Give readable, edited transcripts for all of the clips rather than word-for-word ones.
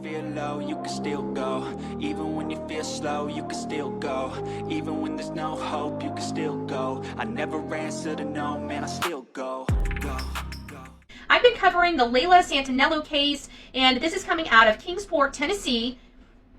feel low, you can still go. Even when you feel slow, you can still go. Even when there's no hope, you can still go. I never answer to no, man, I still go. I've been covering the Layla Santinello case, and this is coming out of Kingsport, Tennessee.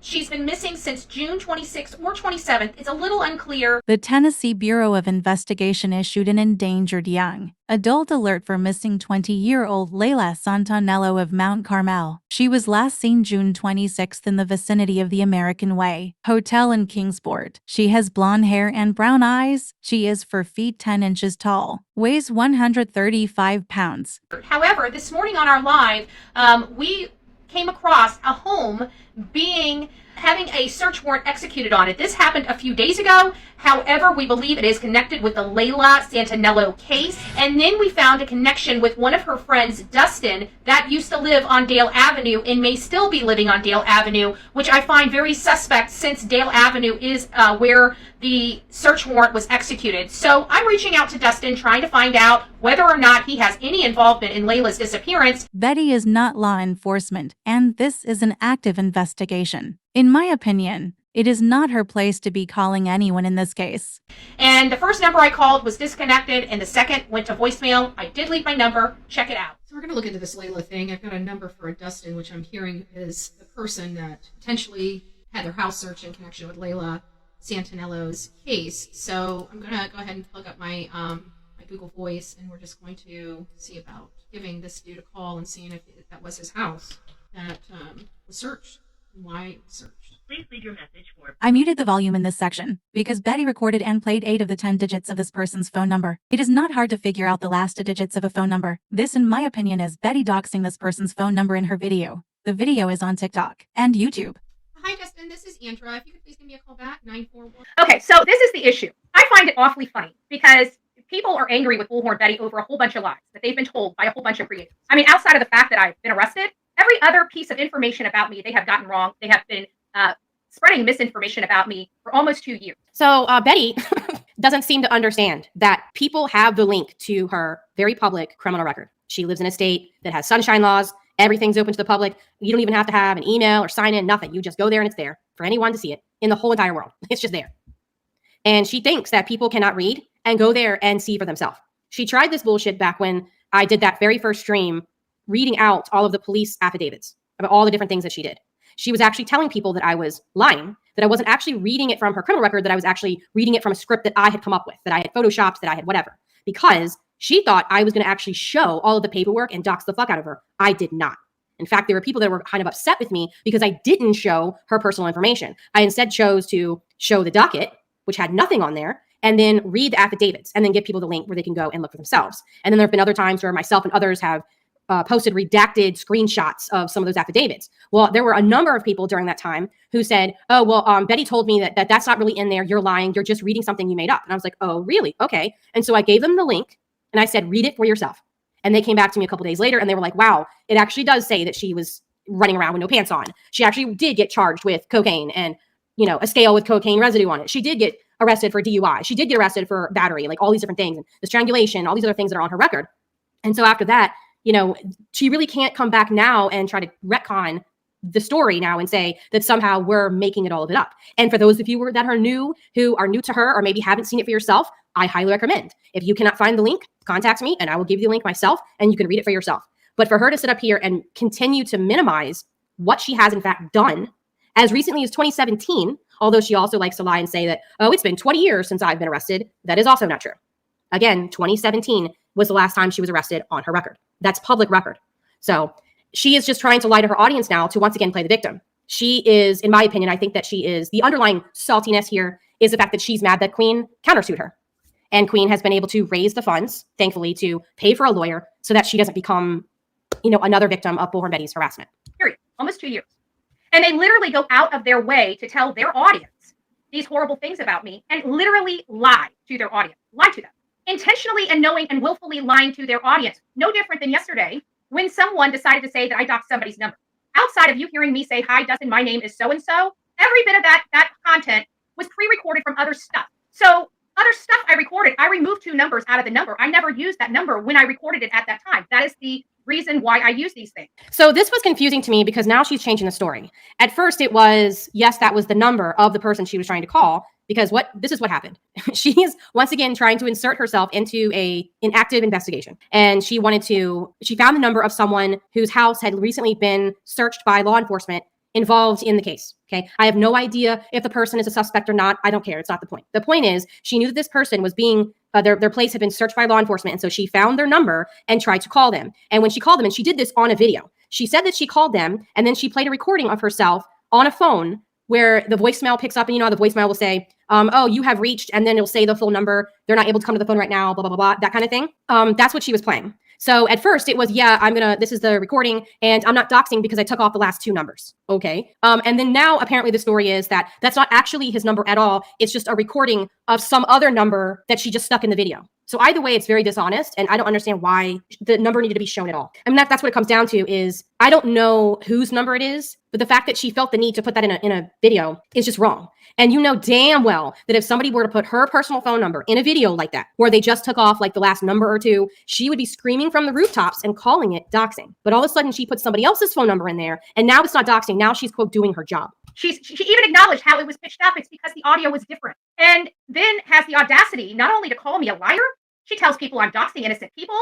She's been missing since June 26th or 27th. It's a little unclear. The Tennessee Bureau of Investigation issued an endangered young adult alert for missing 20-year-old Layla Santinello of Mount Carmel. She was last seen June 26th in the vicinity of the American Way Hotel in Kingsport. She has blonde hair and brown eyes. She is 4 feet 10 inches tall, weighs 135 pounds. However, this morning on our live, we came across a home having a search warrant executed on it. This happened a few days ago. However, we believe it is connected with the Layla Santinello case. And then we found a connection with one of her friends, Dustin, that used to live on Dale Avenue and may still be living on Dale Avenue, which I find very suspect since Dale Avenue is where the search warrant was executed. So I'm reaching out to Dustin, trying to find out whether or not he has any involvement in Layla's disappearance. Betty is not law enforcement, and this is an active investigation. In my opinion, it is not her place to be calling anyone in this case. And the first number I called was disconnected, and the second went to voicemail. I did leave my number. Check it out. So we're going to look into this Layla thing. I've got a number for a Dustin, which I'm hearing is the person that potentially had their house searched in connection with Layla Santinello's case. So I'm going to go ahead and plug up my my Google Voice, and we're just going to see about giving this dude a call and seeing if that was his house that was searched and why it was searched. Please leave your message for... I muted the volume in this section because Betty recorded and played 8 of the 10 digits of this person's phone number. It is not hard to figure out the last 2 digits of a phone number. This, in my opinion, is Betty doxing this person's phone number in her video. The video is on TikTok and YouTube. Hi, Justin. This is Andra. If you could please give me a call back, 941. Okay, so this is the issue. I find it awfully funny because people are angry with Bullhorn Betty over a whole bunch of lies that they've been told by a whole bunch of creators. I mean, outside of the fact that I've been arrested, every other piece of information about me they have gotten wrong. They have been spreading misinformation about me for almost 2 years. So Betty doesn't seem to understand that people have the link to her very public criminal record. She lives in a state that has sunshine laws. Everything's open to the public. You don't even have to have an email or sign in, nothing. You just go there and it's there for anyone to see it in the whole entire world. It's just there. And she thinks that people cannot read and go there and see for themselves. She tried this bullshit back when I did that very first stream, reading out all of the police affidavits about all the different things that she did. She was actually telling people that I was lying, that I wasn't actually reading it from her criminal record, that I was actually reading it from a script that I had come up with, that I had photoshopped, that I had whatever, because she thought I was going to actually show all of the paperwork and dox the fuck out of her. I did not. In fact, there were people that were kind of upset with me because I didn't show her personal information. I instead chose to show the docket, which had nothing on there, and then read the affidavits and then give people the link where they can go and look for themselves. And then there have been other times where myself and others have posted redacted screenshots of some of those affidavits. Well, there were a number of people during that time who said, oh, well, Betty told me that that's not really in there. You're lying. You're just reading something you made up. And I was like, oh, really? Okay. And so I gave them the link and I said, read it for yourself. And they came back to me a couple days later and they were like, wow, it actually does say that she was running around with no pants on. She actually did get charged with cocaine and, you know, a scale with cocaine residue on it. She did get arrested for DUI. She did get arrested for battery, like all these different things, and the strangulation, all these other things that are on her record. And so after that, you know, she really can't come back now and try to retcon the story now and say that somehow we're making it all of it up. And for those of you that are new, who are new to her or maybe haven't seen it for yourself, I highly recommend. If you cannot find the link, contact me and I will give you the link myself and you can read it for yourself. But for her to sit up here and continue to minimize what she has in fact done as recently as 2017, although she also likes to lie and say that, oh, it's been 20 years since I've been arrested. That is also not true. Again, 2017 was the last time she was arrested on her record. That's public record. So she is just trying to lie to her audience now to once again play the victim. She is, in my opinion, I think that she is, the underlying saltiness here is the fact that she's mad that Queen countersued her. And Queen has been able to raise the funds, thankfully, to pay for a lawyer so that she doesn't become, you know, another victim of Bullhorn Betty's harassment. Period. Almost 2 years. And they literally go out of their way to tell their audience these horrible things about me and literally lie to their audience, lie to them. Intentionally and knowing and willfully lying to their audience. No different than yesterday when someone decided to say that I doxed somebody's number. Outside of you hearing me say, hi, Dustin, my name is so-and-so, every bit of that content was pre-recorded from other stuff. So Other stuff I recorded, I removed 2 numbers out of the number. I never used that number when I recorded it at that time. That is the reason why I use these things. So this was confusing to me because now she's changing the story. At first it was, yes, that was the number of the person she was trying to call, because this is what happened. She is once again trying to insert herself into an active investigation. And she found the number of someone whose house had recently been searched by law enforcement involved in the case. Okay. I have no idea if the person is a suspect or not. I don't care. It's not the point. The point is she knew that this person was being, their place had been searched by law enforcement. And so she found their number and tried to call them. And when she called them, and she did this on a video, she said that she called them and then she played a recording of herself on a phone where the voicemail picks up, and the voicemail will say, oh, you have reached, and then it'll say the full number. They're not able to come to the phone right now, blah, blah, blah, blah, that kind of thing. That's what she was playing. So at first it was, this is the recording and I'm not doxing because I took off the last 2 numbers. Okay. And then now apparently the story is that that's not actually his number at all. It's just a recording of some other number that she just stuck in the video. So either way, it's very dishonest, and I don't understand why the number needed to be shown at all. I mean, that's what it comes down to is I don't know whose number it is, but the fact that she felt the need to put that in a video is just wrong. And you know damn well that if somebody were to put her personal phone number in a video like that, where they just took off like the last number or 2, she would be screaming from the rooftops and calling it doxing. But all of a sudden she put somebody else's phone number in there, and now it's not doxing. Now she's, quote, doing her job. She even acknowledged how it was pitched up. It's because the audio was different. And then has the audacity not only to call me a liar, she tells people I'm doxing innocent people.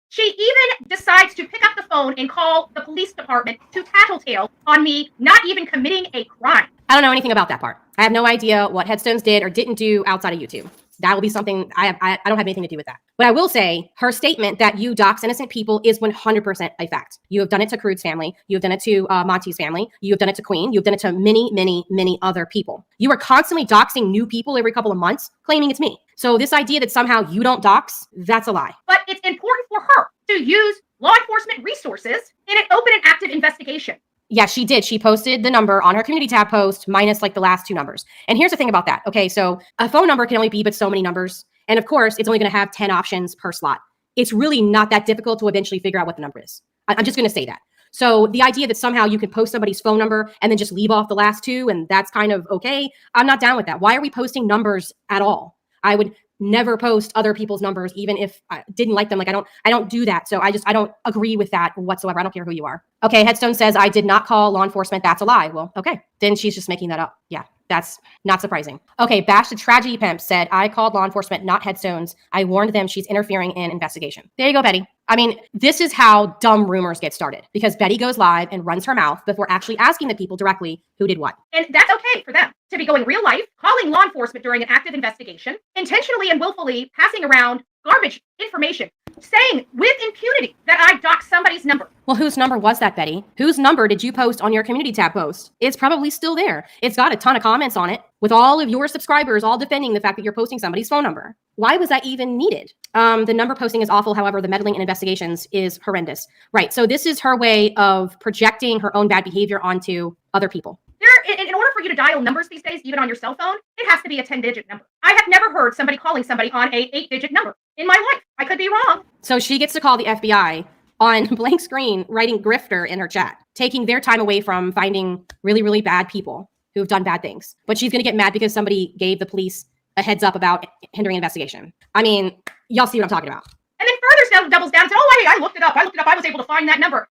She even decides to pick up the phone and call the police department to tattletale on me not even committing a crime. I don't know anything about that part. I have no idea what Headstones did or didn't do outside of YouTube. That will be something I don't have anything to do with that. But I will say her statement that you dox innocent people is 100% a fact. You have done it to Crude's family. You have done it to Monty's family. You have done it to Queen. You've done it to many, many, many other people. You are constantly doxing new people every couple of months, claiming it's me. So this idea that somehow you don't dox, that's a lie. But it's important for her to use law enforcement resources in an open and active investigation. Yeah, she did. She posted the number on her community tab post minus like the last 2 numbers. And here's the thing about that. Okay, so a phone number can only be but so many numbers. And of course, it's only going to have 10 options per slot. It's really not that difficult to eventually figure out what the number is. I'm just going to say that. So the idea that somehow you can post somebody's phone number and then just leave off the last 2 and that's kind of okay, I'm not down with that. Why are we posting numbers at all? I would never post other people's numbers, even if I didn't like them. Like I don't do that. So I don't agree with that whatsoever. I don't care who you are. Okay. Headstone says, I did not call law enforcement. That's a lie. Well, okay. Then she's just making that up. Yeah. That's not surprising. Okay. Bash the Tragedy Pimp said, I called law enforcement, not Headstones. I warned them she's interfering in investigation. There you go, Betty. I mean, this is how dumb rumors get started because Betty goes live and runs her mouth before actually asking the people directly who did what. And that's okay for them to be going real life, calling law enforcement during an active investigation, intentionally and willfully passing around garbage information, saying with impunity that I doxed somebody's number. Well, whose number was that, Betty? Whose number did you post on your community tab post? It's probably still there. It's got a ton of comments on it with all of your subscribers all defending the fact that you're posting somebody's phone number. Why was that even needed? The number posting is awful. However, the meddling in investigations is horrendous. Right. So this is her way of projecting her own bad behavior onto other people. In order for you to dial numbers these days, even on your cell phone, it has to be a 10-digit number. I have never heard somebody calling somebody on a 8-digit number in my life. I could be wrong. So she gets to call the FBI on blank screen, writing grifter in her chat, taking their time away from finding really, really bad people who have done bad things. But she's going to get mad because somebody gave the police a heads up about hindering investigation. I mean, y'all see what I'm talking about. And then further doubles down and said, oh, I looked it up. I was able to find that number.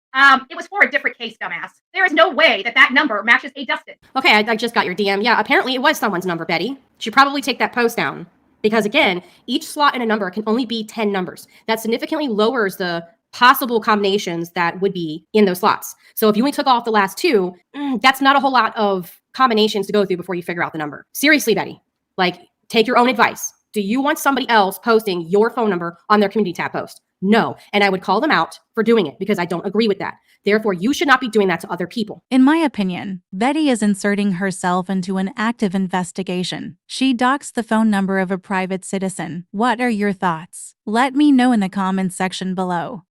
It was for a different case, dumbass. There is no way that number matches a Dustin. Okay, I just got your DM. Yeah, apparently it was someone's number, Betty. Should probably take that post down. Because again, each slot in a number can only be 10 numbers. That significantly lowers the possible combinations that would be in those slots. So if you only took off the last 2, that's not a whole lot of combinations to go through before you figure out the number. Seriously, Betty, like take your own advice. Do you want somebody else posting your phone number on their community tab post? No. And I would call them out for doing it because I don't agree with that. Therefore, you should not be doing that to other people. In my opinion, Betty is inserting herself into an active investigation. She doxed the phone number of a private citizen. What are your thoughts? Let me know in the comments section below.